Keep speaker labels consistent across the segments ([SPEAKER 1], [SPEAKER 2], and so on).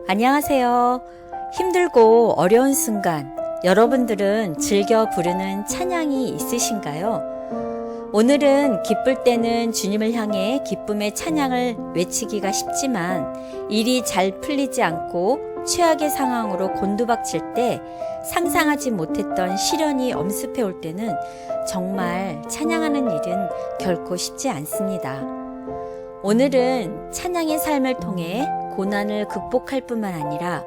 [SPEAKER 1] 안녕하세요. 힘들고 어려운 순간 여러분들은 즐겨 부르는 찬양이 있으신가요? 오늘은 기쁠 때는 주님을 향해 기쁨의 찬양을 외치기가 쉽지만 일이 잘 풀리지 않고 최악의 상황으로 곤두박질 때 상상하지 못했던 시련이 엄습해 올 때는 정말 찬양하는 일은 결코 쉽지 않습니다. 오늘은 찬양의 삶을 통해 고난을 극복할 뿐만 아니라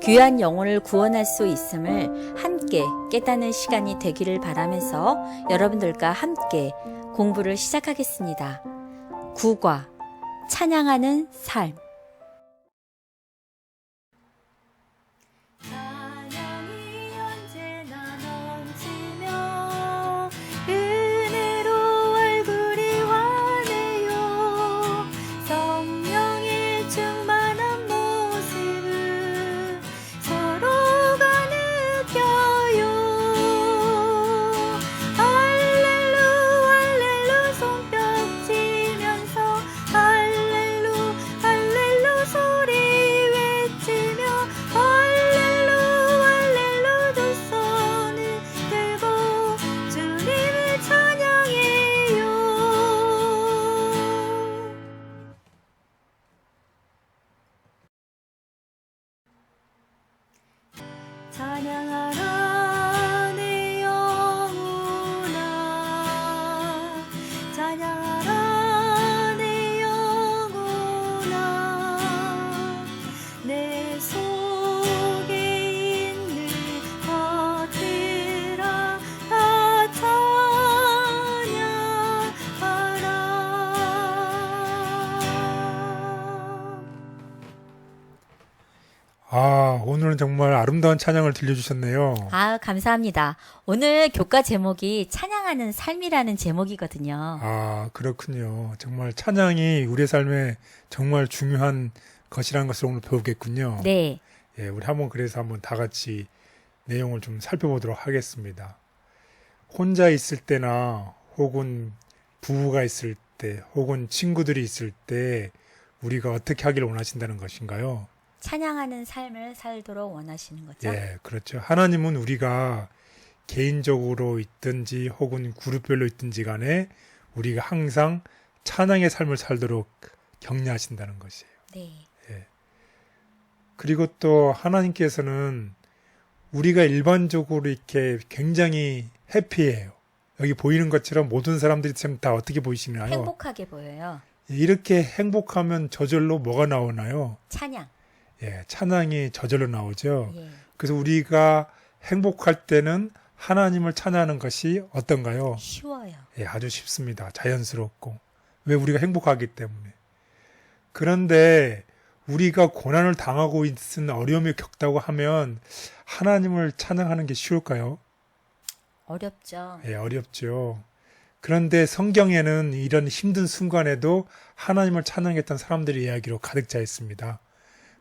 [SPEAKER 1] 귀한 영혼을 구원할 수 있음을 함께 깨닫는 시간이 되기를 바라면서 여러분들과 함께 공부를 시작하겠습니다. 국화, 찬양하는 삶. 찬양이 언제나 넘치며 은혜로 얼굴이 환해요. 성령의 충만한 모습을 서로가 느껴요. 할렐루 할렐루 손뼉 치면서 할렐루 할렐루 소리 외치며 할렐루 할렐루 두 손을 들고 주님을 찬양해요. 찬양하라 내 영혼아, 찬양하라 내 영혼아, 내 속에 있는 것들아 다 찬양하라.
[SPEAKER 2] 오늘은 정말 아름다운 찬양을 들려주셨네요.
[SPEAKER 1] 감사합니다. 오늘 교과 제목이 찬양하는 삶이라는 제목이거든요.
[SPEAKER 2] 그렇군요. 정말 찬양이 우리의 삶에 정말 중요한 것이라는 것을 오늘 배우겠군요.
[SPEAKER 1] 네.
[SPEAKER 2] 예, 우리 그래서 한번 다 같이 내용을 좀 살펴보도록 하겠습니다. 혼자 있을 때나 혹은 부부가 있을 때 혹은 친구들이 있을 때 우리가 어떻게 하기를 원하신다는 것인가요?
[SPEAKER 1] 찬양하는 삶을 살도록 원하시는 거죠?
[SPEAKER 2] 예, 그렇죠. 하나님은 우리가 개인적으로 있든지 혹은 그룹별로 있든지 간에 우리가 항상 찬양의 삶을 살도록 격려하신다는 것이에요.
[SPEAKER 1] 네.
[SPEAKER 2] 그리고 또 하나님께서는 우리가 일반적으로 이렇게 굉장히 해피해요. 여기 보이는 것처럼 모든 사람들이 지금 다 어떻게 보이시나요?
[SPEAKER 1] 행복하게 보여요.
[SPEAKER 2] 이렇게 행복하면 저절로 뭐가 나오나요?
[SPEAKER 1] 찬양.
[SPEAKER 2] 찬양이 저절로 나오죠.
[SPEAKER 1] 예.
[SPEAKER 2] 그래서 우리가 행복할 때는 하나님을 찬양하는 것이 어떤가요?
[SPEAKER 1] 쉬워요.
[SPEAKER 2] 아주 쉽습니다. 자연스럽고. 왜? 우리가 행복하기 때문에. 그런데 우리가 고난을 당하고 있는 어려움을 겪다고 하면 하나님을 찬양하는 게 쉬울까요?
[SPEAKER 1] 어렵죠.
[SPEAKER 2] 어렵죠. 그런데 성경에는 이런 힘든 순간에도 하나님을 찬양했던 사람들의 이야기로 가득 차 있습니다.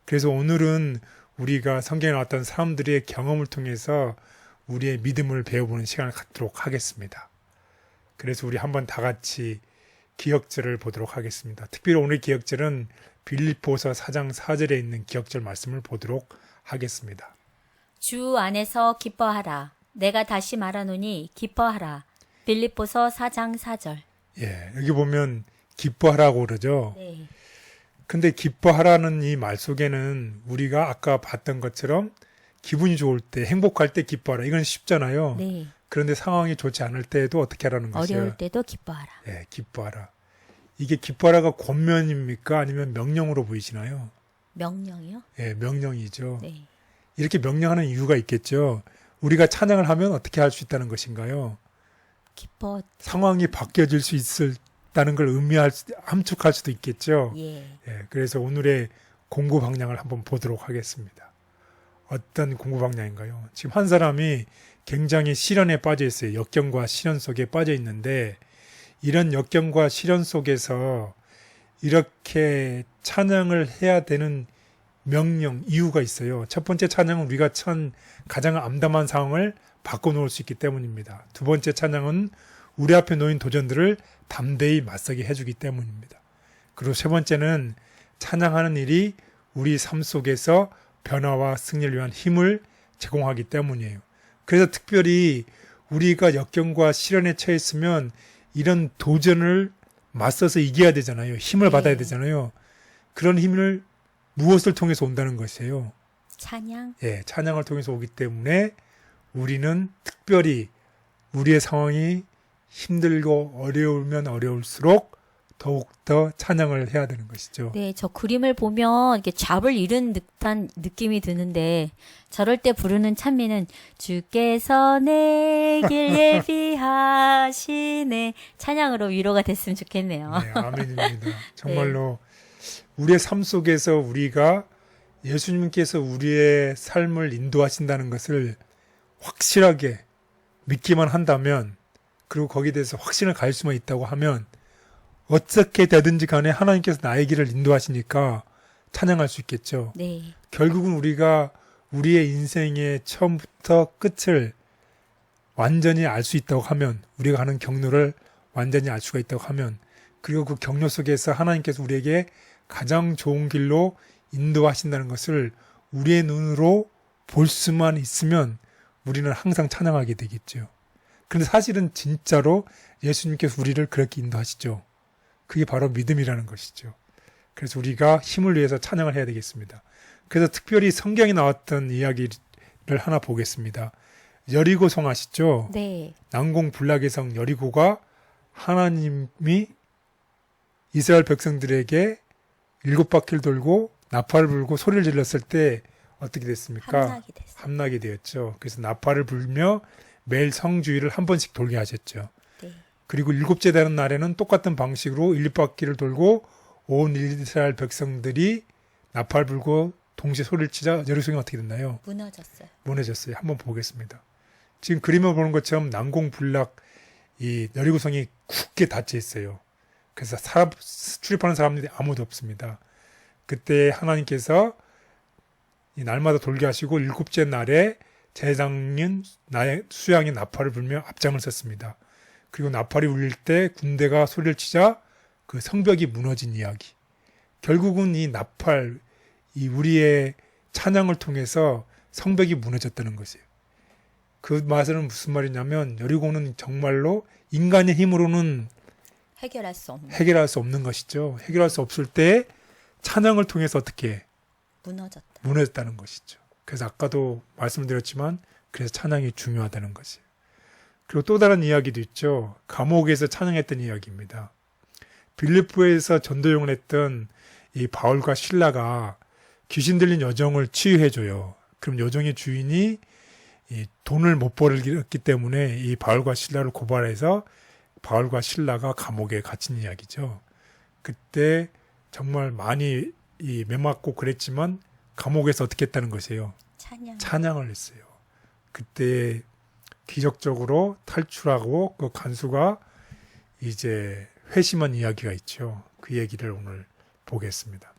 [SPEAKER 2] 그래서 오늘은 우리가 성경에 나왔던 사람들의 경험을 통해서 우리의 믿음을 배워보는 시간을 갖도록 하겠습니다. 그래서 우리 한번 다 같이 기억절을 보도록 하겠습니다. 특별히 오늘 기억절은 빌립보서 4장 4절에 있는 기억절 말씀을 보도록 하겠습니다.
[SPEAKER 1] 주 안에서 기뻐하라. 내가 다시 말하노니 기뻐하라. 빌립보서 4장 4절.
[SPEAKER 2] 여기 보면 기뻐하라고 그러죠.
[SPEAKER 1] 네.
[SPEAKER 2] 근데 기뻐하라는 이 말 속에는 우리가 아까 봤던 것처럼 기분이 좋을 때, 행복할 때 기뻐하라. 이건 쉽잖아요.
[SPEAKER 1] 네.
[SPEAKER 2] 그런데 상황이 좋지 않을 때에도 어떻게 하라는 것이에요?
[SPEAKER 1] 어려울 때도 기뻐하라.
[SPEAKER 2] 기뻐하라. 이게 기뻐하라가 권면입니까? 아니면 명령으로 보이시나요?
[SPEAKER 1] 명령이요?
[SPEAKER 2] 명령이죠.
[SPEAKER 1] 네.
[SPEAKER 2] 이렇게 명령하는 이유가 있겠죠. 우리가 찬양을 하면 어떻게 할 수 있다는 것인가요? 상황이 바뀌어질 수 있다는 걸 함축할 수도 있겠죠. 그래서 오늘의 공부 방향을 한번 보도록 하겠습니다. 어떤 공부 방향인가요? 지금 한 사람이 굉장히 시련에 빠져 있어요. 역경과 시련 속에 빠져 있는데 이런 역경과 시련 속에서 이렇게 찬양을 해야 되는 명령, 이유가 있어요. 첫 번째 찬양은 우리가 가장 암담한 상황을 바꿔놓을 수 있기 때문입니다. 두 번째 찬양은 우리 앞에 놓인 도전들을 담대히 맞서게 해주기 때문입니다. 그리고 세 번째는 찬양하는 일이 우리 삶 속에서 변화와 승리를 위한 힘을 제공하기 때문이에요. 그래서 특별히 우리가 역경과 시련에 처했으면 이런 도전을 맞서서 이겨야 되잖아요. 힘을 받아야 되잖아요. 그런 힘을 무엇을 통해서 온다는 것이에요?
[SPEAKER 1] 찬양.
[SPEAKER 2] 예, 찬양을 통해서 오기 때문에 우리는 특별히 우리의 상황이 힘들고 어려우면 어려울수록 더욱더 찬양을 해야 되는 것이죠.
[SPEAKER 1] 네, 저 그림을 보면 이렇게 잡을 잃은 듯한 느낌이 드는데 저럴 때 부르는 찬미는 주께서 내 길 예비하시네 찬양으로 위로가 됐으면 좋겠네요.
[SPEAKER 2] 네, 아멘입니다. 정말로 우리의 삶 속에서 우리가 예수님께서 우리의 삶을 인도하신다는 것을 확실하게 믿기만 한다면 그리고 거기에 대해서 확신을 가질 수만 있다고 하면 어떻게 되든지 간에 하나님께서 나의 길을 인도하시니까 찬양할 수 있겠죠.
[SPEAKER 1] 네.
[SPEAKER 2] 결국은 우리가 우리의 인생의 처음부터 끝을 완전히 알 수 있다고 하면 우리가 하는 경로를 완전히 알 수가 있다고 하면 그리고 그 경로 속에서 하나님께서 우리에게 가장 좋은 길로 인도하신다는 것을 우리의 눈으로 볼 수만 있으면 우리는 항상 찬양하게 되겠죠. 그런데 사실은 진짜로 예수님께서 우리를 그렇게 인도하시죠. 그게 바로 믿음이라는 것이죠. 그래서 우리가 힘을 위해서 찬양을 해야 되겠습니다. 그래서 특별히 성경에 나왔던 이야기를 하나 보겠습니다. 여리고 성 아시죠?
[SPEAKER 1] 네.
[SPEAKER 2] 난공불락의 성 여리고가 하나님이 이스라엘 백성들에게 7바퀴를 돌고 나팔을 불고 소리를 질렀을 때 어떻게 됐습니까?
[SPEAKER 1] 함락이 됐어요.
[SPEAKER 2] 함락이 되었죠. 그래서 나팔을 불며 매일 성주일을 한 번씩 돌게 하셨죠.
[SPEAKER 1] 네.
[SPEAKER 2] 그리고 7째 되는 날에는 똑같은 방식으로 7바퀴를 돌고 온 이스라엘 백성들이 나팔 불고 동시에 소리를 치자 여리고성이 어떻게 됐나요?
[SPEAKER 1] 무너졌어요.
[SPEAKER 2] 무너졌어요. 한번 보겠습니다. 지금 그림을 보는 것처럼 난공불락 이 여리고성이 굳게 닫혀 있어요. 그래서 출입하는 사람들이 아무도 없습니다. 그때 하나님께서 이 날마다 돌게 하시고 7째 날에 제사장인 수양이 나팔을 불며 앞장을 섰습니다. 그리고 나팔이 울릴 때 군대가 소리를 치자 그 성벽이 무너진 이야기. 결국은 이 나팔, 이 우리의 찬양을 통해서 성벽이 무너졌다는 것이에요. 그 말은 무슨 말이냐면 여리고는 정말로 인간의 힘으로는
[SPEAKER 1] 해결할 수 없는
[SPEAKER 2] 것이죠. 해결할 수 없을 때 찬양을 통해서 어떻게 무너졌다는 것이죠. 그래서 아까도 말씀드렸지만 그래서 찬양이 중요하다는 것이에요. 그리고 또 다른 이야기도 있죠. 감옥에서 찬양했던 이야기입니다. 빌립보에서 전도용을 했던 이 바울과 실라가 귀신 들린 여종을 치유해줘요. 그럼 여종의 주인이 이 돈을 못 벌었기 때문에 이 바울과 실라를 고발해서 바울과 실라가 감옥에 갇힌 이야기죠. 그때 정말 많이 이 매맞고 그랬지만 감옥에서 어떻게 했다는 것이에요. 찬양을 했어요. 그때 기적적으로 탈출하고 그 간수가 이제 회심한 이야기가 있죠. 그 얘기를 오늘 보겠습니다.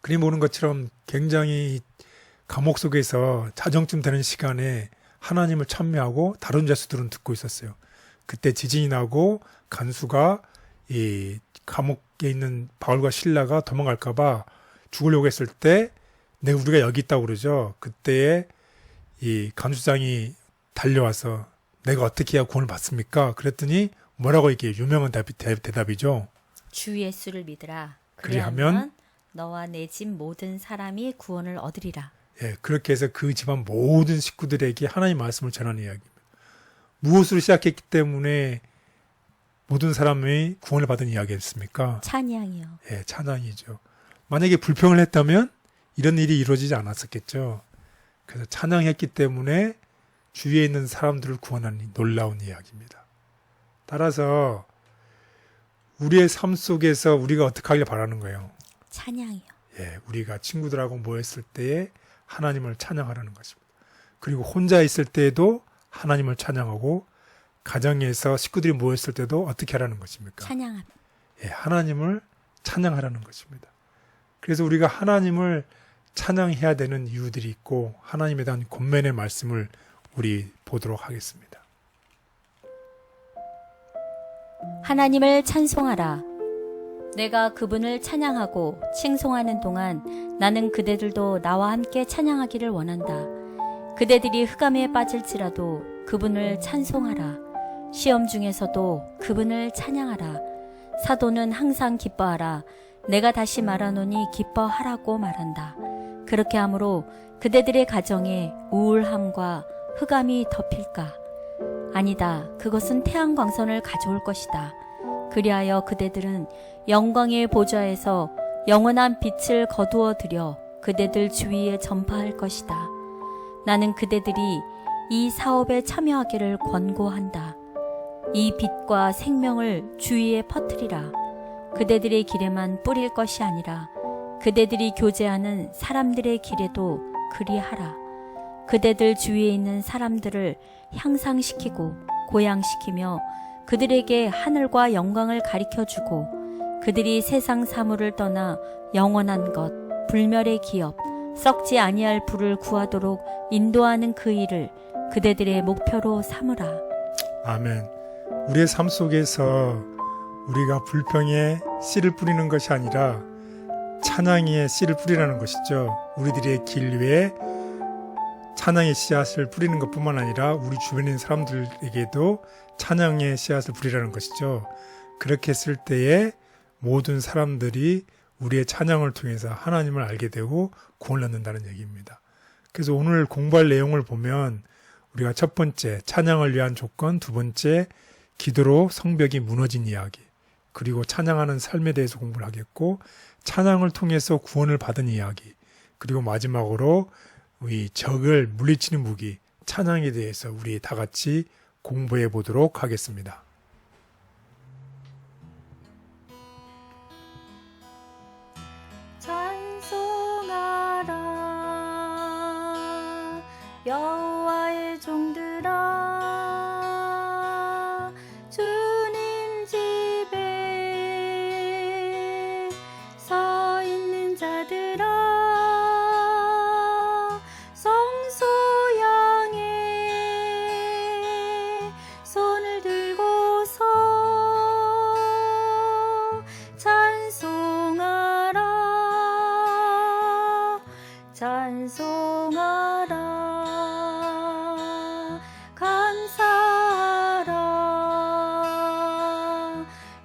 [SPEAKER 2] 그림 보는 것처럼 굉장히 감옥 속에서 자정쯤 되는 시간에 하나님을 찬미하고 다른 자수들은 듣고 있었어요. 그때 지진이 나고 간수가 이 감옥에 있는 바울과 실라가 도망갈까봐 죽으려고 했을 때 우리가 여기 있다고 그러죠. 그때에 이 간수장이 달려와서 내가 어떻게 해야 구원을 받습니까? 그랬더니 뭐라고 이게 유명한 대답이죠.
[SPEAKER 1] 주 예수를 믿으라.
[SPEAKER 2] 그리하면
[SPEAKER 1] 너와 내 집 모든 사람이 구원을 얻으리라.
[SPEAKER 2] 예, 그렇게 해서 그 집안 모든 식구들에게 하나님 말씀을 전하는 이야기입니다. 무엇으로 시작했기 때문에 모든 사람이 구원을 받은 이야기였습니까?
[SPEAKER 1] 찬양이요.
[SPEAKER 2] 예, 찬양이죠. 만약에 불평을 했다면 이런 일이 이루어지지 않았었겠죠. 그래서 찬양했기 때문에 주위에 있는 사람들을 구원하는 놀라운 이야기입니다. 따라서 우리의 삶 속에서 우리가 어떻게 하길 바라는 거예요?
[SPEAKER 1] 찬양이요.
[SPEAKER 2] 예, 우리가 친구들하고 모였을 때에 하나님을 찬양하라는 것입니다. 그리고 혼자 있을 때에도 하나님을 찬양하고 가정에서 식구들이 모였을 때도 어떻게 하라는 것입니까?
[SPEAKER 1] 찬양합니다.
[SPEAKER 2] 예, 하나님을 찬양하라는 것입니다. 그래서 우리가 하나님을 찬양해야 되는 이유들이 있고 하나님에 대한 권면의 말씀을 우리 보도록 하겠습니다.
[SPEAKER 1] 하나님을 찬송하라. 내가 그분을 찬양하고 칭송하는 동안 나는 그대들도 나와 함께 찬양하기를 원한다. 그대들이 흑암에 빠질지라도 그분을 찬송하라. 시험 중에서도 그분을 찬양하라. 사도는 항상 기뻐하라. 내가 다시 말하노니 기뻐하라고 말한다. 그렇게 하므로 그대들의 가정에 우울함과 흑암이 덮일까? 아니다. 그것은 태양광선을 가져올 것이다. 그리하여 그대들은 영광의 보좌에서 영원한 빛을 거두어 들여 그대들 주위에 전파할 것이다. 나는 그대들이 이 사업에 참여하기를 권고한다. 이 빛과 생명을 주위에 퍼뜨리라. 그대들의 길에만 뿌릴 것이 아니라 그대들이 교제하는 사람들의 길에도 그리하라. 그대들 주위에 있는 사람들을 향상시키고 고양시키며 그들에게 하늘과 영광을 가리켜주고 그들이 세상 사물을 떠나 영원한 것, 불멸의 기업, 썩지 아니할 불을 구하도록 인도하는 그 일을 그대들의 목표로 삼으라.
[SPEAKER 2] 아멘. 우리의 삶 속에서 우리가 불평에 씨를 뿌리는 것이 아니라 찬양의 씨를 뿌리라는 것이죠. 우리들의 길 위에 찬양의 씨앗을 뿌리는 것뿐만 아니라 우리 주변에 있는 사람들에게도 찬양의 씨앗을 뿌리라는 것이죠. 그렇게 했을 때에 모든 사람들이 우리의 찬양을 통해서 하나님을 알게 되고 구원을 얻는다는 얘기입니다. 그래서 오늘 공부할 내용을 보면 우리가 첫 번째 찬양을 위한 조건, 두 번째 기도로 성벽이 무너진 이야기, 그리고 찬양하는 삶에 대해서 공부를 하겠고 찬양을 통해서 구원을 받은 이야기, 그리고 마지막으로 이 적을 물리치는 무기 찬양에 대해서 우리 다 같이 공부해 보도록 하겠습니다.
[SPEAKER 1] 찬송하라 여호와의 종들아 주님 집에 서 있는 자들아 성소 향해 손을 들고서 찬송하라 찬송하라 감사하라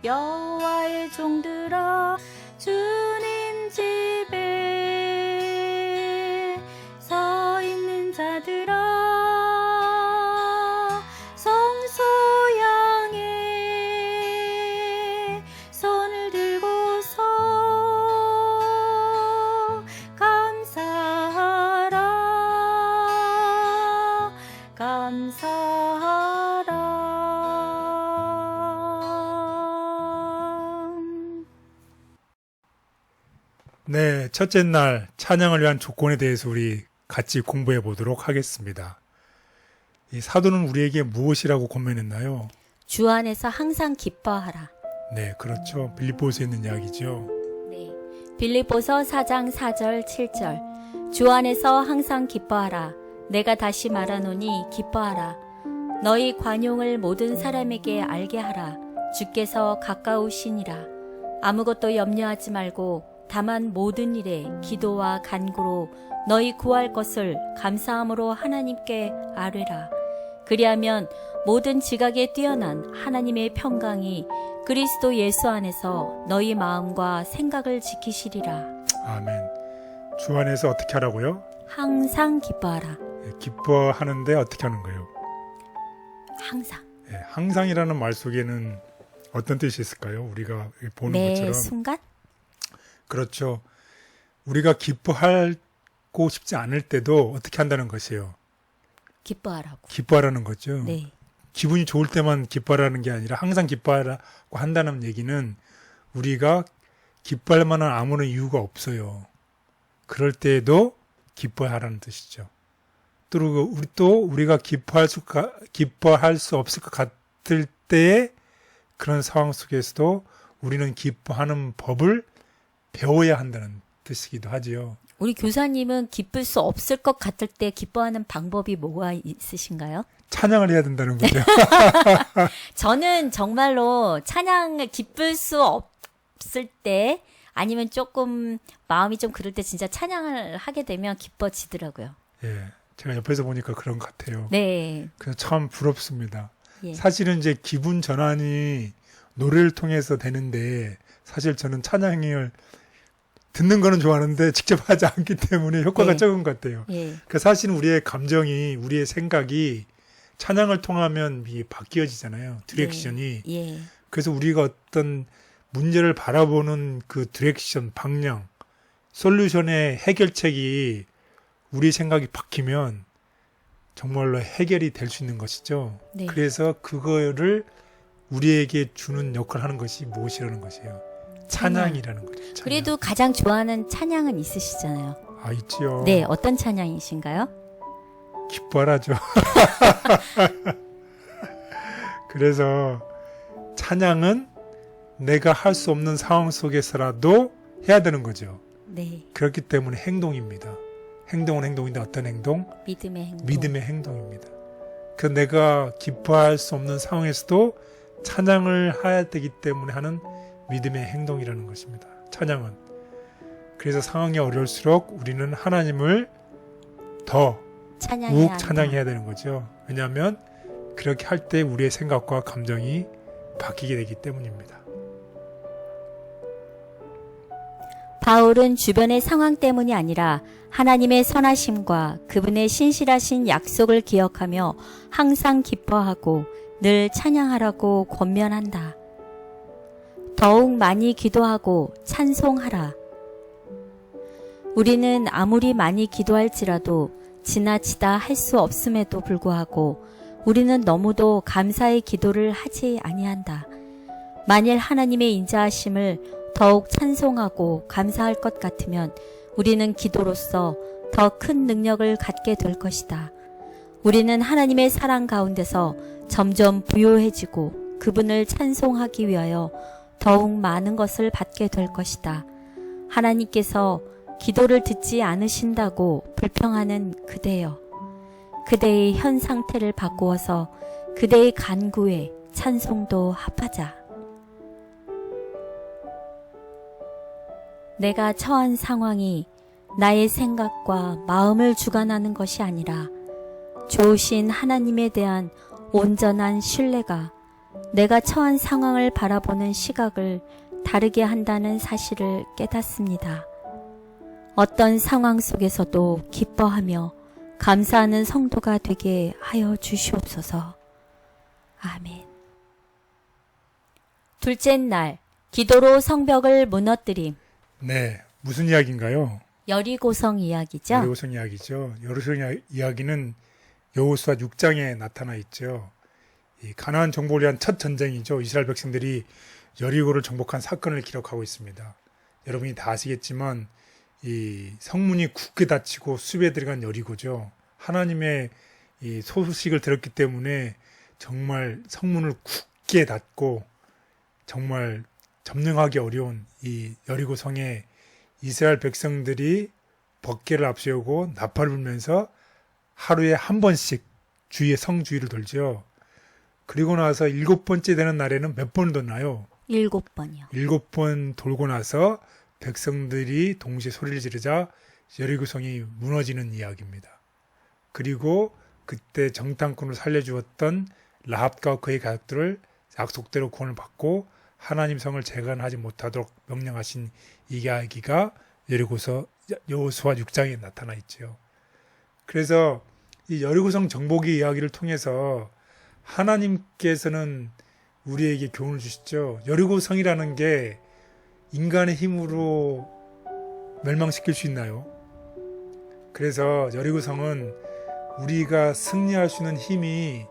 [SPEAKER 1] 여호와의 종들아 주님 집에 서 있는 자들아 성소 향해 손을 들고서 감사하라 감사하라.
[SPEAKER 2] 네, 첫째 날 찬양을 위한 조건에 대해서 우리 같이 공부해 보도록 하겠습니다. 이 사도는 우리에게 무엇이라고 권면했나요?
[SPEAKER 1] 주 안에서 항상 기뻐하라.
[SPEAKER 2] 네, 그렇죠. 빌립보서에 있는 이야기죠.
[SPEAKER 1] 네. 빌립보서 4장 4절 7절 주 안에서 항상 기뻐하라. 내가 다시 말하노니 기뻐하라. 너희 관용을 모든 사람에게 알게 하라. 주께서 가까우시니라. 아무것도 염려하지 말고 다만 모든 일에 기도와 간구로 너희 구할 것을 감사함으로 하나님께 아뢰라. 그리하면 모든 지각에 뛰어난 하나님의 평강이 그리스도 예수 안에서 너희 마음과 생각을 지키시리라.
[SPEAKER 2] 아멘. 주 안에서 어떻게 하라고요?
[SPEAKER 1] 항상 기뻐하라.
[SPEAKER 2] 네, 기뻐하는데 어떻게 하는 거예요?
[SPEAKER 1] 항상.
[SPEAKER 2] 네, 항상이라는 말 속에는 어떤 뜻이 있을까요? 우리가 보는
[SPEAKER 1] 매
[SPEAKER 2] 것처럼.
[SPEAKER 1] 순간?
[SPEAKER 2] 그렇죠. 우리가 기뻐하고 싶지 않을 때도 어떻게 한다는 것이에요?
[SPEAKER 1] 기뻐하라고.
[SPEAKER 2] 기뻐하라는 거죠.
[SPEAKER 1] 네.
[SPEAKER 2] 기분이 좋을 때만 기뻐하라는 게 아니라 항상 기뻐하라고 한다는 얘기는 우리가 기뻐할 만한 아무런 이유가 없어요. 그럴 때에도 기뻐하라는 뜻이죠. 또 우리가 기뻐할 수 없을 것 같을 때에 그런 상황 속에서도 우리는 기뻐하는 법을 배워야 한다는 뜻이기도 하지요.
[SPEAKER 1] 우리 교사님은 기쁠 수 없을 것 같을 때 기뻐하는 방법이 뭐가 있으신가요?
[SPEAKER 2] 찬양을 해야 된다는 거죠.
[SPEAKER 1] 저는 정말로 찬양을 기쁠 수 없을 때 아니면 조금 마음이 좀 그럴 때 진짜 찬양을 하게 되면 기뻐지더라고요.
[SPEAKER 2] 예, 제가 옆에서 보니까 그런 것 같아요.
[SPEAKER 1] 네.
[SPEAKER 2] 그래서 참 부럽습니다.
[SPEAKER 1] 예.
[SPEAKER 2] 사실은 이제 기분 전환이 노래를 통해서 되는데 사실 저는 찬양을 듣는 거는 좋아하는데 직접 하지 않기 때문에 효과가
[SPEAKER 1] 네.
[SPEAKER 2] 적은 것 같아요.
[SPEAKER 1] 예.
[SPEAKER 2] 그 사실은 우리의 감정이, 우리의 생각이 찬양을 통하면 바뀌어지잖아요. 디렉션이.
[SPEAKER 1] 예.
[SPEAKER 2] 그래서 우리가 어떤 문제를 바라보는 그 디렉션, 방향, 솔루션의 해결책이 우리 생각이 바뀌면 정말로 해결이 될 수 있는 것이죠.
[SPEAKER 1] 네.
[SPEAKER 2] 그래서 그거를 우리에게 주는 역할을 하는 것이 무엇이라는 것이에요. 찬양이라는 거죠. 찬양.
[SPEAKER 1] 그래도 가장 좋아하는 찬양은 있으시잖아요.
[SPEAKER 2] 아, 있지요.
[SPEAKER 1] 네, 어떤 찬양이신가요?
[SPEAKER 2] 기뻐하죠. 그래서 찬양은 내가 할 수 없는 상황 속에서라도 해야 되는 거죠.
[SPEAKER 1] 네,
[SPEAKER 2] 그렇기 때문에 행동입니다. 행동은 행동인데 어떤 행동?
[SPEAKER 1] 믿음의 행동.
[SPEAKER 2] 믿음의 행동입니다. 그 내가 기뻐할 수 없는 상황에서도 찬양을 해야 되기 때문에 하는 믿음의 행동이라는 것입니다. 찬양은. 그래서 상황이 어려울수록 우리는 하나님을 더 우욱 찬양해야 되는 거죠. 왜냐하면 그렇게 할 때 우리의 생각과 감정이 바뀌게 되기 때문입니다.
[SPEAKER 1] 바울은 주변의 상황 때문이 아니라 하나님의 선하심과 그분의 신실하신 약속을 기억하며 항상 기뻐하고 늘 찬양하라고 권면한다. 더욱 많이 기도하고 찬송하라. 우리는 아무리 많이 기도할지라도 지나치다 할 수 없음에도 불구하고 우리는 너무도 감사의 기도를 하지 아니한다. 만일 하나님의 인자하심을 더욱 찬송하고 감사할 것 같으면 우리는 기도로서 더 큰 능력을 갖게 될 것이다. 우리는 하나님의 사랑 가운데서 점점 부요해지고 그분을 찬송하기 위하여 더욱 많은 것을 받게 될 것이다. 하나님께서 기도를 듣지 않으신다고 불평하는 그대여. 그대의 현 상태를 바꾸어서 그대의 간구에 찬송도 합하자. 내가 처한 상황이 나의 생각과 마음을 주관하는 것이 아니라 좋으신 하나님에 대한 온전한 신뢰가 내가 처한 상황을 바라보는 시각을 다르게 한다는 사실을 깨닫습니다. 어떤 상황 속에서도 기뻐하며 감사하는 성도가 되게 하여 주시옵소서. 아멘. 둘째 날, 기도로 성벽을 무너뜨림.
[SPEAKER 2] 네, 무슨 이야기인가요?
[SPEAKER 1] 여리고성 이야기죠.
[SPEAKER 2] 여리고성 이야기죠. 여리고성 이야기는 여호수아 6장에 나타나 있죠. 이 가나안 정복을 위한 첫 전쟁이죠. 이스라엘 백성들이 여리고를 정복한 사건을 기록하고 있습니다. 여러분이 다 아시겠지만 이 성문이 굳게 닫히고 숲에 들어간 여리고죠. 하나님의 이 소식을 들었기 때문에 정말 성문을 굳게 닫고 정말 점령하기 어려운 이 여리고 성에 이스라엘 백성들이 번개를 앞세우고 나팔을 불면서 하루에 한 번씩 성 주위를 돌죠. 그리고 나서 7번째 되는 날에는 몇 번을 돌나요?
[SPEAKER 1] 7번이요.
[SPEAKER 2] 7번 돌고 나서 백성들이 동시에 소리를 지르자 여리고성이 무너지는 이야기입니다. 그리고 그때 정탐꾼을 살려주었던 라합과 그의 가족들을 약속대로 구원을 받고 하나님 성을 재건하지 못하도록 명령하신 이 이야기가 여호수아 6장에 나타나 있죠. 그래서 이 여리고성 정복의 이야기를 통해서 하나님께서는 우리에게 교훈을 주시죠. 여리고성이라는 게 인간의 힘으로 멸망시킬 수 있나요? 그래서 여리고성은 우리가 승리할 수 있는 힘이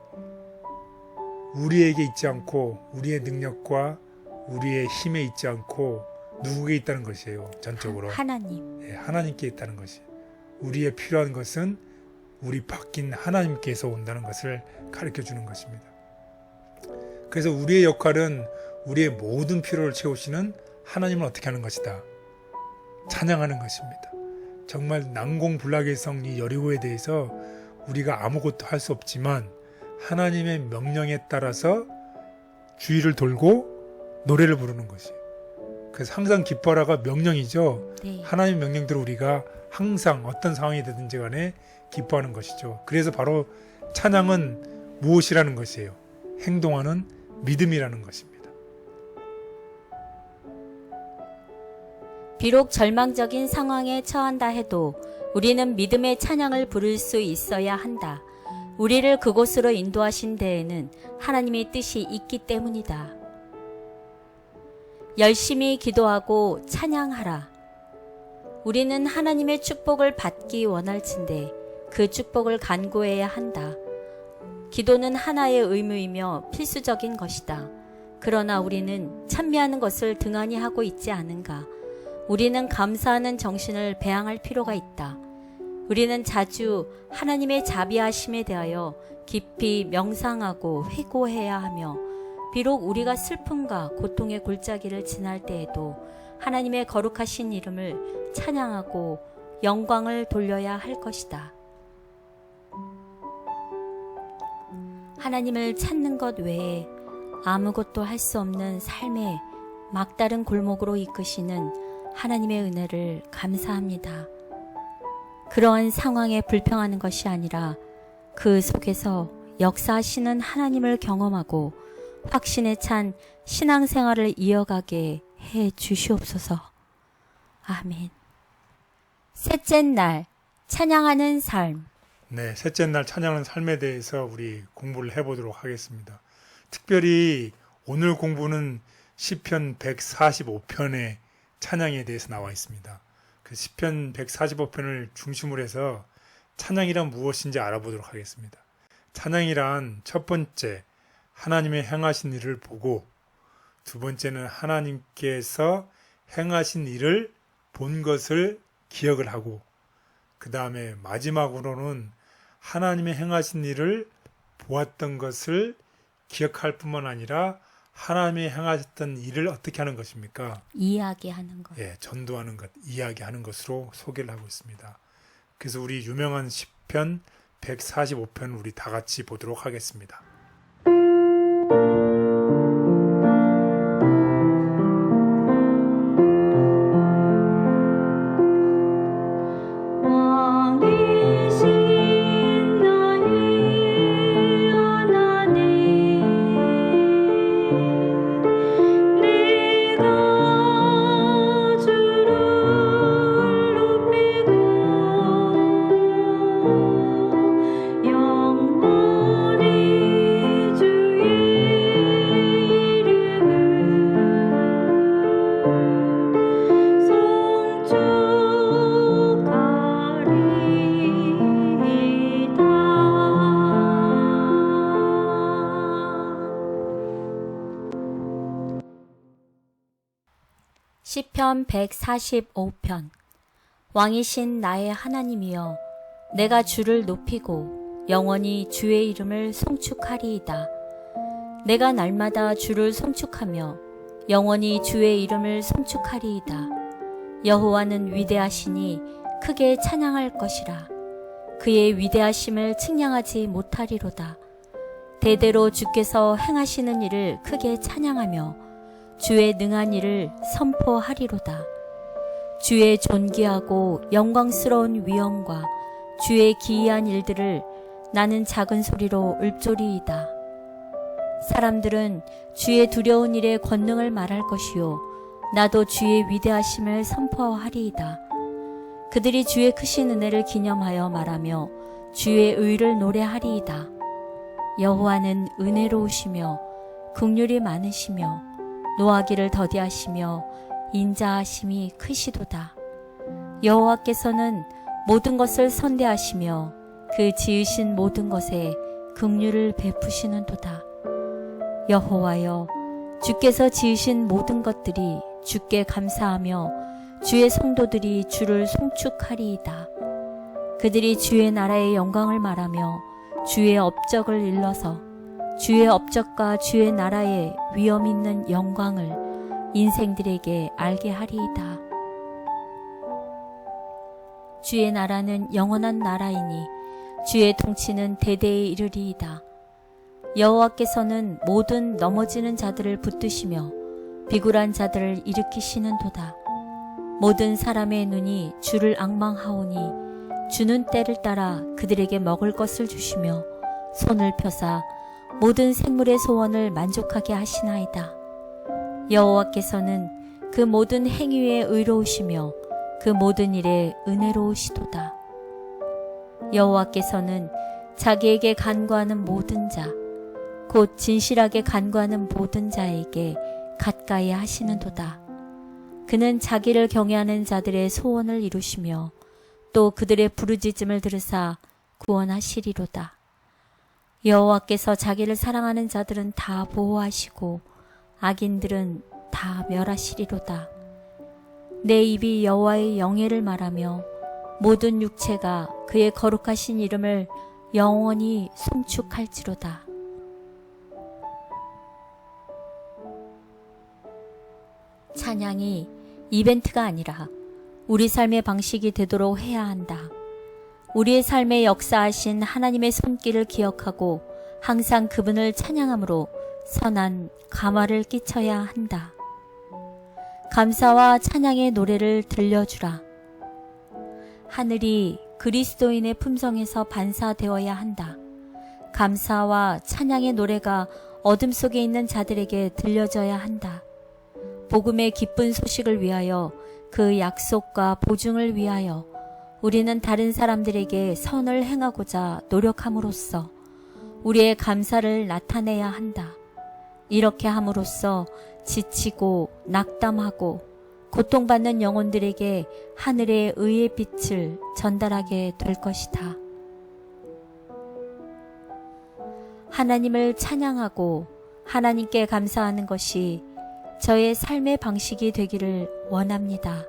[SPEAKER 2] 우리에게 있지 않고 우리의 능력과 우리의 힘에 있지 않고 누구에게 있다는 것이에요. 전적으로
[SPEAKER 1] 하나님.
[SPEAKER 2] 네, 하나님께 있다는 것이. 우리의 필요한 것은 우리 바뀐 하나님께서 온다는 것을 가르쳐 주는 것입니다. 그래서 우리의 역할은 우리의 모든 필요를 채우시는 하나님을 어떻게 하는 것이다. 찬양하는 것입니다. 정말 난공불락의 성 이 여리고에 대해서 우리가 아무것도 할 수 없지만 하나님의 명령에 따라서 주위를 돌고 노래를 부르는 것이에요. 그래서 항상 기뻐하라가 명령이죠.
[SPEAKER 1] 네.
[SPEAKER 2] 하나님의 명령대로 우리가 항상 어떤 상황이 되든지 간에 기뻐하는 것이죠. 그래서 바로 찬양은 무엇이라는 것이에요? 행동하는 믿음이라는 것입니다.
[SPEAKER 1] 비록 절망적인 상황에 처한다 해도 우리는 믿음의 찬양을 부를 수 있어야 한다. 우리를 그곳으로 인도하신 데에는 하나님의 뜻이 있기 때문이다. 열심히 기도하고 찬양하라. 우리는 하나님의 축복을 받기 원할진대 그 축복을 간구해야 한다. 기도는 하나의 의무이며 필수적인 것이다. 그러나 우리는 찬미하는 것을 등한히 하고 있지 않은가? 우리는 감사하는 정신을 배양할 필요가 있다. 우리는 자주 하나님의 자비하심에 대하여 깊이 명상하고 회고해야 하며 비록 우리가 슬픔과 고통의 골짜기를 지날 때에도 하나님의 거룩하신 이름을 찬양하고 영광을 돌려야 할 것이다. 하나님을 찾는 것 외에 아무것도 할 수 없는 삶의 막다른 골목으로 이끄시는 하나님의 은혜를 감사합니다. 그러한 상황에 불평하는 것이 아니라 그 속에서 역사하시는 하나님을 경험하고 확신에 찬 신앙생활을 이어가게 해 주시옵소서. 아멘. 셋째 날, 찬양하는 삶.
[SPEAKER 2] 네, 셋째 날 찬양하는 삶에 대해서 우리 공부를 해보도록 하겠습니다. 특별히 오늘 공부는 시편 145편의 찬양에 대해서 나와 있습니다. 그 시편 145편을 중심으로 해서 찬양이란 무엇인지 알아보도록 하겠습니다. 찬양이란 첫 번째, 하나님의 행하신 일을 보고, 두 번째는 하나님께서 행하신 일을 본 것을 기억을 하고, 그 다음에 마지막으로는 하나님의 행하신 일을 보았던 것을 기억할 뿐만 아니라 하나님이 행하셨던 일을 어떻게 하는 것입니까?
[SPEAKER 1] 이야기하는 것.
[SPEAKER 2] 예, 전도하는 것, 이야기하는 것으로 소개를 하고 있습니다. 그래서 우리 유명한 시편 145편 우리 다 같이 보도록 하겠습니다.
[SPEAKER 1] 시편 145편. 왕이신 나의 하나님이여, 내가 주를 높이고 영원히 주의 이름을 송축하리이다. 내가 날마다 주를 송축하며 영원히 주의 이름을 송축하리이다. 여호와는 위대하시니 크게 찬양할 것이라. 그의 위대하심을 측량하지 못하리로다. 대대로 주께서 행하시는 일을 크게 찬양하며 주의 능한 일을 선포하리로다. 주의 존귀하고 영광스러운 위엄과 주의 기이한 일들을 나는 작은 소리로 읊조리이다. 사람들은 주의 두려운 일의 권능을 말할 것이요, 나도 주의 위대하심을 선포하리이다. 그들이 주의 크신 은혜를 기념하여 말하며 주의 의를 노래하리이다. 여호와는 은혜로우시며 긍휼이 많으시며 노하기를 더디하시며 인자하심이 크시도다. 여호와께서는 모든 것을 선대하시며 그 지으신 모든 것에 긍휼을 베푸시는도다. 여호와여, 주께서 지으신 모든 것들이 주께 감사하며 주의 성도들이 주를 송축하리이다. 그들이 주의 나라의 영광을 말하며 주의 업적을 일러서 주의 업적과 주의 나라의 위엄 있는 영광을 인생들에게 알게 하리이다. 주의 나라는 영원한 나라이니 주의 통치는 대대에 이르리이다. 여호와께서는 모든 넘어지는 자들을 붙드시며 비굴한 자들을 일으키시는도다. 모든 사람의 눈이 주를 앙망하오니 주는 때를 따라 그들에게 먹을 것을 주시며 손을 펴사 모든 생물의 소원을 만족하게 하시나이다. 여호와께서는 그 모든 행위에 의로우시며 그 모든 일에 은혜로우시도다. 여호와께서는 자기에게 간구하는 모든 자, 곧 진실하게 간구하는 모든 자에게 가까이 하시는도다. 그는 자기를 경외하는 자들의 소원을 이루시며 또 그들의 부르짖음을 들으사 구원하시리로다. 여호와께서 자기를 사랑하는 자들은 다 보호하시고 악인들은 다 멸하시리로다. 내 입이 여호와의 영예를 말하며 모든 육체가 그의 거룩하신 이름을 영원히 송축할지로다. 찬양이 이벤트가 아니라 우리 삶의 방식이 되도록 해야 한다. 우리의 삶에 역사하신 하나님의 손길을 기억하고 항상 그분을 찬양함으로 선한 감화를 끼쳐야 한다. 감사와 찬양의 노래를 들려주라. 하늘이 그리스도인의 품성에서 반사되어야 한다. 감사와 찬양의 노래가 어둠 속에 있는 자들에게 들려져야 한다. 복음의 기쁜 소식을 위하여 그 약속과 보증을 위하여 우리는 다른 사람들에게 선을 행하고자 노력함으로써 우리의 감사를 나타내야 한다. 이렇게 함으로써 지치고 낙담하고 고통받는 영혼들에게 하늘의 의의 빛을 전달하게 될 것이다. 하나님을 찬양하고 하나님께 감사하는 것이 저의 삶의 방식이 되기를 원합니다.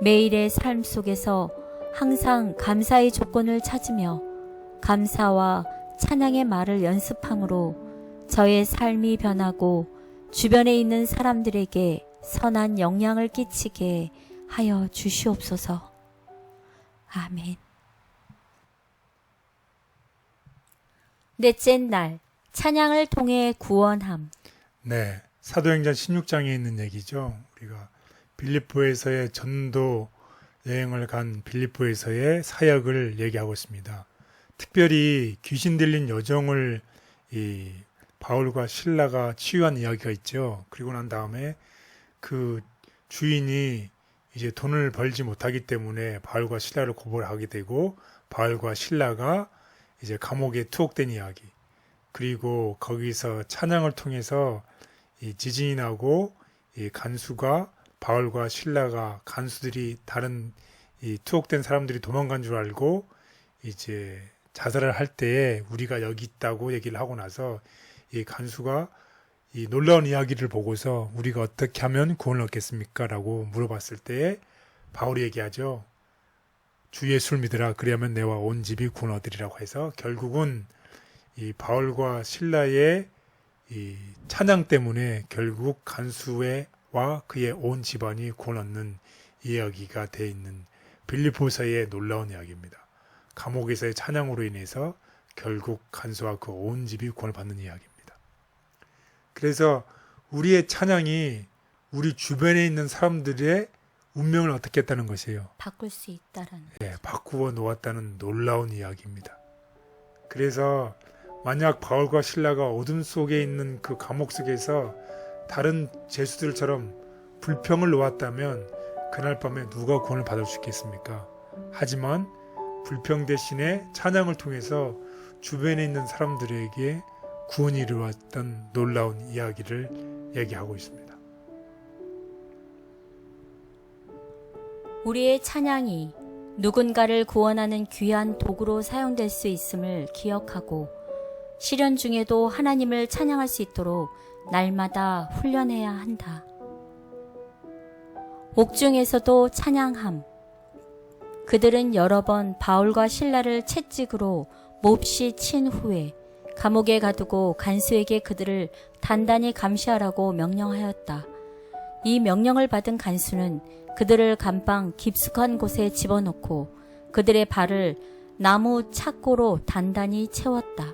[SPEAKER 1] 매일의 삶 속에서 항상 감사의 조건을 찾으며 감사와 찬양의 말을 연습함으로 저의 삶이 변하고 주변에 있는 사람들에게 선한 영향을 끼치게 하여 주시옵소서. 아멘. 넷째 날, 찬양을 통해 구원함.
[SPEAKER 2] 네, 사도행전 16장에 있는 얘기죠. 우리가 빌립보에서의 전도 여행을 간 빌립보에서의 사역을 얘기하고 있습니다. 특별히 귀신 들린 여종을 이 바울과 실라가 치유한 이야기가 있죠. 그리고 난 다음에 그 주인이 이제 돈을 벌지 못하기 때문에 바울과 실라를 고발하게 되고 바울과 실라가 이제 감옥에 투옥된 이야기. 그리고 거기서 찬양을 통해서 이 지진이 나고 이 간수가 바울과 실라가 간수들이 다른 이 투옥된 사람들이 도망간 줄 알고 이제 자살을 할 때에 우리가 여기 있다고 얘기를 하고 나서 이 간수가 이 놀라운 이야기를 보고서 우리가 어떻게 하면 구원을 얻겠습니까? 라고 물어봤을 때에 바울이 얘기하죠. 주 예수를 믿으라. 그리하면 내와 온 집이 구원 얻으리라고 해서 결국은 이 바울과 실라의 이 찬양 때문에 결국 간수와 그의 온 집안이 구원 얻는 이야기가 되어 있는 빌립보서의 놀라운 이야기입니다. 감옥에서의 찬양으로 인해서 결국 간수와 그 온 집이 구원을 받는 이야기입니다. 그래서 우리의 찬양이 우리 주변에 있는 사람들의 운명을 어떻게 했다는 것이에요.
[SPEAKER 1] 바꿀 수 있다라는.
[SPEAKER 2] 네, 바꾸어 놓았다는 놀라운 이야기입니다. 그래서 만약 바울과 실라가 어둠 속에 있는 그 감옥 속에서 다른 죄수들처럼 불평을 놓았다면 그날 밤에 누가 구원을 받을 수 있겠습니까? 하지만 불평 대신에 찬양을 통해서 주변에 있는 사람들에게 구원이 이루어졌던 놀라운 이야기를 얘기하고 있습니다.
[SPEAKER 1] 우리의 찬양이 누군가를 구원하는 귀한 도구로 사용될 수 있음을 기억하고 시련 중에도 하나님을 찬양할 수 있도록 날마다 훈련해야 한다. 옥중에서도 찬양함. 그들은 여러 번 바울과 실라를 채찍으로 몹시 친 후에 감옥에 가두고 간수에게 그들을 단단히 감시하라고 명령하였다. 이 명령을 받은 간수는 그들을 감방 깊숙한 곳에 집어넣고 그들의 발을 나무 착고로 단단히 채웠다.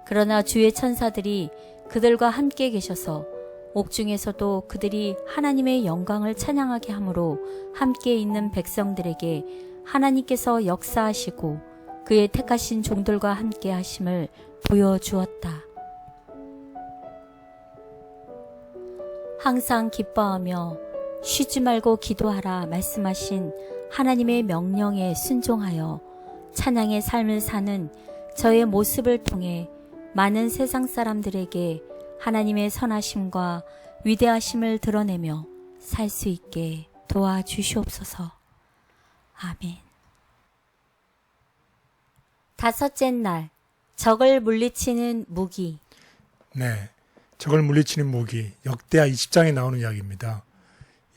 [SPEAKER 1] 그러나 주의 천사들이 그들과 함께 계셔서 옥중에서도 그들이 하나님의 영광을 찬양하게 하므로 함께 있는 백성들에게 하나님께서 역사하시고 그의 택하신 종들과 함께 하심을 보여주었다. 항상 기뻐하며 쉬지 말고 기도하라 말씀하신 하나님의 명령에 순종하여 찬양의 삶을 사는 저의 모습을 통해 많은 세상 사람들에게 하나님의 선하심과 위대하심을 드러내며 살 수 있게 도와주시옵소서. 아멘. 다섯째 날, 적을 물리치는 무기.
[SPEAKER 2] 네, 적을 물리치는 무기, 역대하 20장에 나오는 이야기입니다.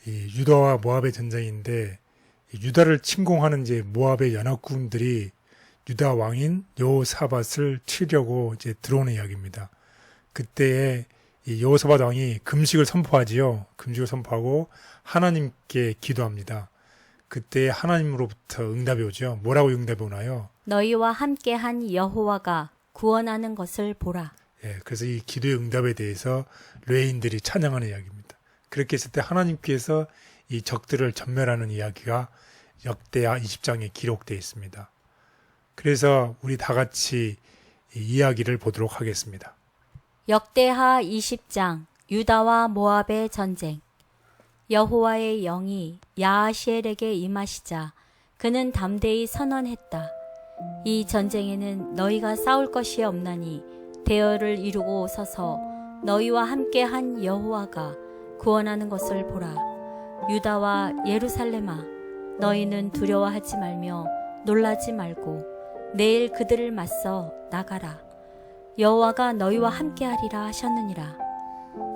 [SPEAKER 2] 이 유다와 모압의 전쟁인데 유다를 침공하는 이제 모압의 연합군들이 유다 왕인 여호사밧을 치려고 이제 들어오는 이야기입니다. 그때에 이 여호사밧 왕이 금식을 선포하지요. 금식을 선포하고 하나님께 기도합니다. 그때 하나님으로부터 응답이 오죠. 뭐라고 응답이 오나요?
[SPEAKER 1] 너희와 함께한 여호와가 구원하는 것을 보라.
[SPEAKER 2] 예, 그래서 이 기도의 응답에 대해서 레인들이 찬양하는 이야기입니다. 그렇게 했을 때 하나님께서 이 적들을 전멸하는 이야기가 역대하 20장에 기록되어 있습니다. 그래서 우리 다 같이 이 이야기를 보도록 하겠습니다.
[SPEAKER 1] 역대하 20장 유다와 모압의 전쟁. 여호와의 영이 야하시엘에게 임하시자 그는 담대히 선언했다. 이 전쟁에는 너희가 싸울 것이 없나니 대열을 이루고 서서 너희와 함께한 여호와가 구원하는 것을 보라. 유다와 예루살렘아, 너희는 두려워하지 말며 놀라지 말고 내일 그들을 맞서 나가라. 여호와가 너희와 함께하리라 하셨느니라.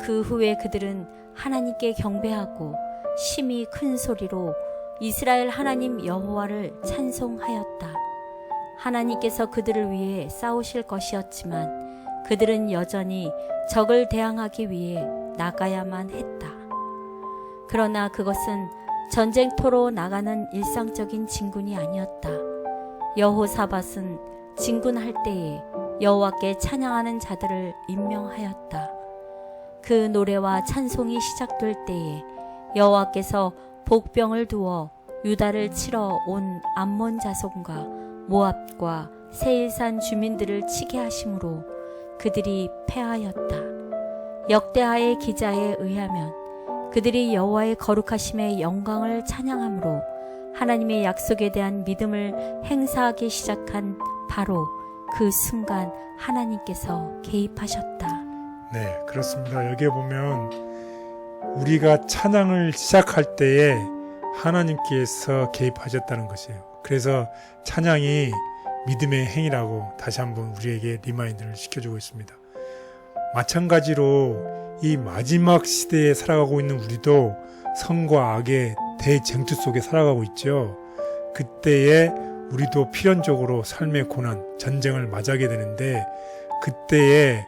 [SPEAKER 1] 그 후에 그들은 하나님께 경배하고 심히 큰 소리로 이스라엘 하나님 여호와를 찬송하였다. 하나님께서 그들을 위해 싸우실 것이었지만 그들은 여전히 적을 대항하기 위해 나가야만 했다. 그러나 그것은 전쟁터로 나가는 일상적인 진군이 아니었다. 여호사밧은 진군할 때에 여호와께 찬양하는 자들을 임명하였다. 그 노래와 찬송이 시작될 때에 여호와께서 복병을 두어 유다를 치러 온 암몬 자손과 모압과 세일산 주민들을 치게 하심으로 그들이 패하였다. 역대하의 기자에 의하면 그들이 여호와의 거룩하심의 영광을 찬양함으로 하나님의 약속에 대한 믿음을 행사하기 시작한 바로 그 순간 하나님께서 개입하셨다.
[SPEAKER 2] 네, 그렇습니다. 여기에 보면 우리가 찬양을 시작할 때에 하나님께서 개입하셨다는 것이에요. 그래서 찬양이 믿음의 행위라고 다시 한번 우리에게 리마인드를 시켜주고 있습니다. 마찬가지로 이 마지막 시대에 살아가고 있는 우리도 선과 악의 대쟁투 속에 살아가고 있죠. 그때에 우리도 필연적으로 삶의 고난, 전쟁을 맞이하게 되는데 그때에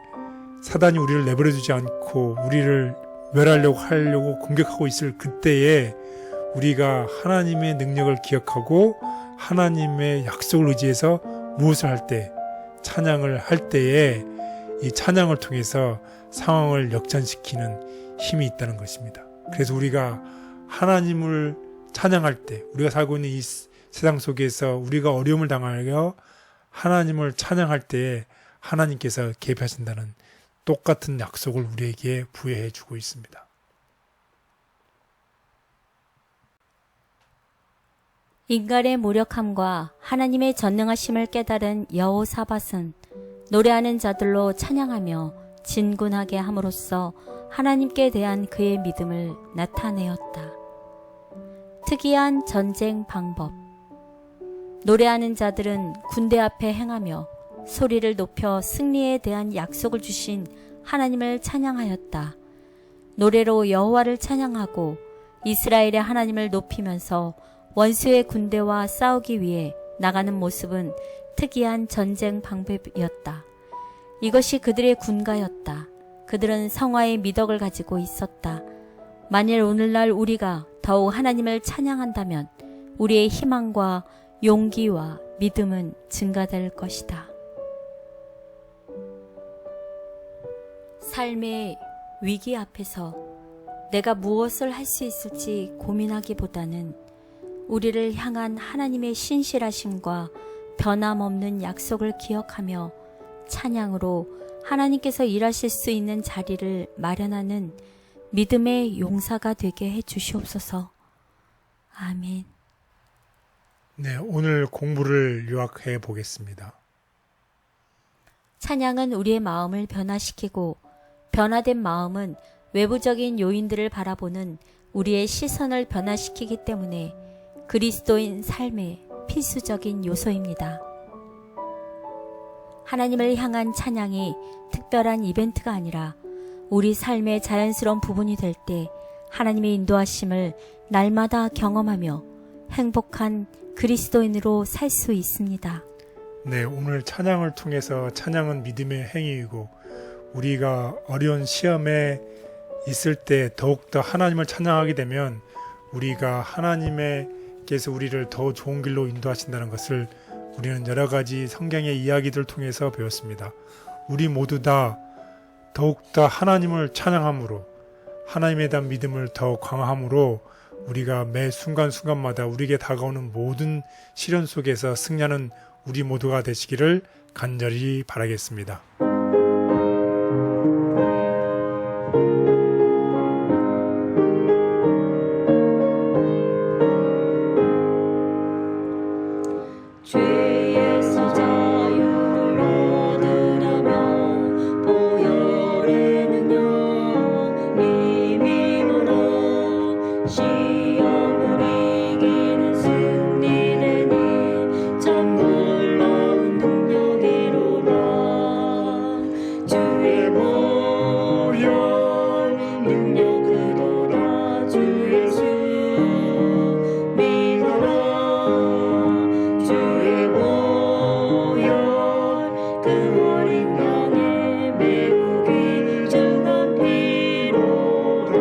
[SPEAKER 2] 사단이 우리를 내버려두지 않고 우리를 멸하려고 공격하고 있을 그때에 우리가 하나님의 능력을 기억하고 하나님의 약속을 의지해서 무엇을 할 때, 찬양을 할 때에 이 찬양을 통해서 상황을 역전시키는 힘이 있다는 것입니다. 그래서 우리가 하나님을 찬양할 때, 우리가 살고 있는 이 세상 속에서 우리가 어려움을 당하여 하나님을 찬양할 때에 하나님께서 개입하신다는 똑같은 약속을 우리에게 부여해 주고 있습니다.
[SPEAKER 1] 인간의 무력함과 하나님의 전능하심을 깨달은 여호사밧은 노래하는 자들로 찬양하며 진군하게 함으로써 하나님께 대한 그의 믿음을 나타내었다. 특이한 전쟁 방법. 노래하는 자들은 군대 앞에 행하며 소리를 높여 승리에 대한 약속을 주신 하나님을 찬양하였다. 노래로 여호와를 찬양하고 이스라엘의 하나님을 높이면서 원수의 군대와 싸우기 위해 나가는 모습은 특이한 전쟁 방법이었다. 이것이 그들의 군가였다. 그들은 성화의 미덕을 가지고 있었다. 만일 오늘날 우리가 더욱 하나님을 찬양한다면 우리의 희망과 용기와 믿음은 증가될 것이다. 삶의 위기 앞에서 내가 무엇을 할 수 있을지 고민하기보다는 우리를 향한 하나님의 신실하심과 변함없는 약속을 기억하며 찬양으로 하나님께서 일하실 수 있는 자리를 마련하는 믿음의 용사가 되게 해 주시옵소서. 아멘.
[SPEAKER 2] 네, 오늘 공부를 요약해 보겠습니다.
[SPEAKER 1] 찬양은 우리의 마음을 변화시키고 변화된 마음은 외부적인 요인들을 바라보는 우리의 시선을 변화시키기 때문에 그리스도인 삶의 필수적인 요소입니다. 하나님을 향한 찬양이 특별한 이벤트가 아니라 우리 삶의 자연스러운 부분이 될 때 하나님의 인도하심을 날마다 경험하며 행복한 그리스도인으로 살 수 있습니다.
[SPEAKER 2] 네, 오늘 찬양을 통해서 찬양은 믿음의 행위이고 우리가 어려운 시험에 있을 때 더욱더 하나님을 찬양하게 되면 우리가 하나님께서 우리를 더 좋은 길로 인도하신다는 것을 우리는 여러 가지 성경의 이야기들을 통해서 배웠습니다. 우리 모두 다 더욱더 하나님을 찬양함으로 하나님에 대한 믿음을 더 강화함으로 우리가 매 순간순간마다 우리에게 다가오는 모든 시련 속에서 승리하는 우리 모두가 되시기를 간절히 바라겠습니다.
[SPEAKER 1] 죄에서 자유를 얻으려면 보혈의 능력 힘입으로 시험을 이기는 승리되니 참 놀라운 능력이로라. 주의 보혈 능력 그도다. 주 예수 믿어라. 주의 보혈 그 어린 양의 매우 귀중한 피로라.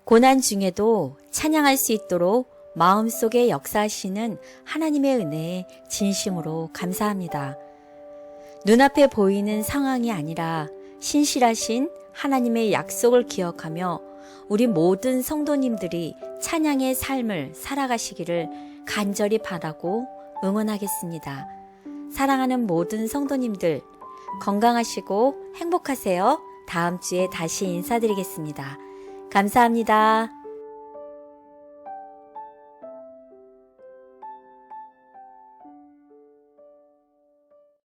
[SPEAKER 1] 고난 중에도 찬양할 수 있도록 마음속에 역사하시는 하나님의 은혜에 진심으로 감사합니다. 눈앞에 보이는 상황이 아니라 신실하신 하나님의 약속을 기억하며 우리 모든 성도님들이 찬양의 삶을 살아가시기를 간절히 바라고 응원하겠습니다. 사랑하는 모든 성도님들 건강하시고 행복하세요. 다음 주에 다시 인사드리겠습니다. 감사합니다.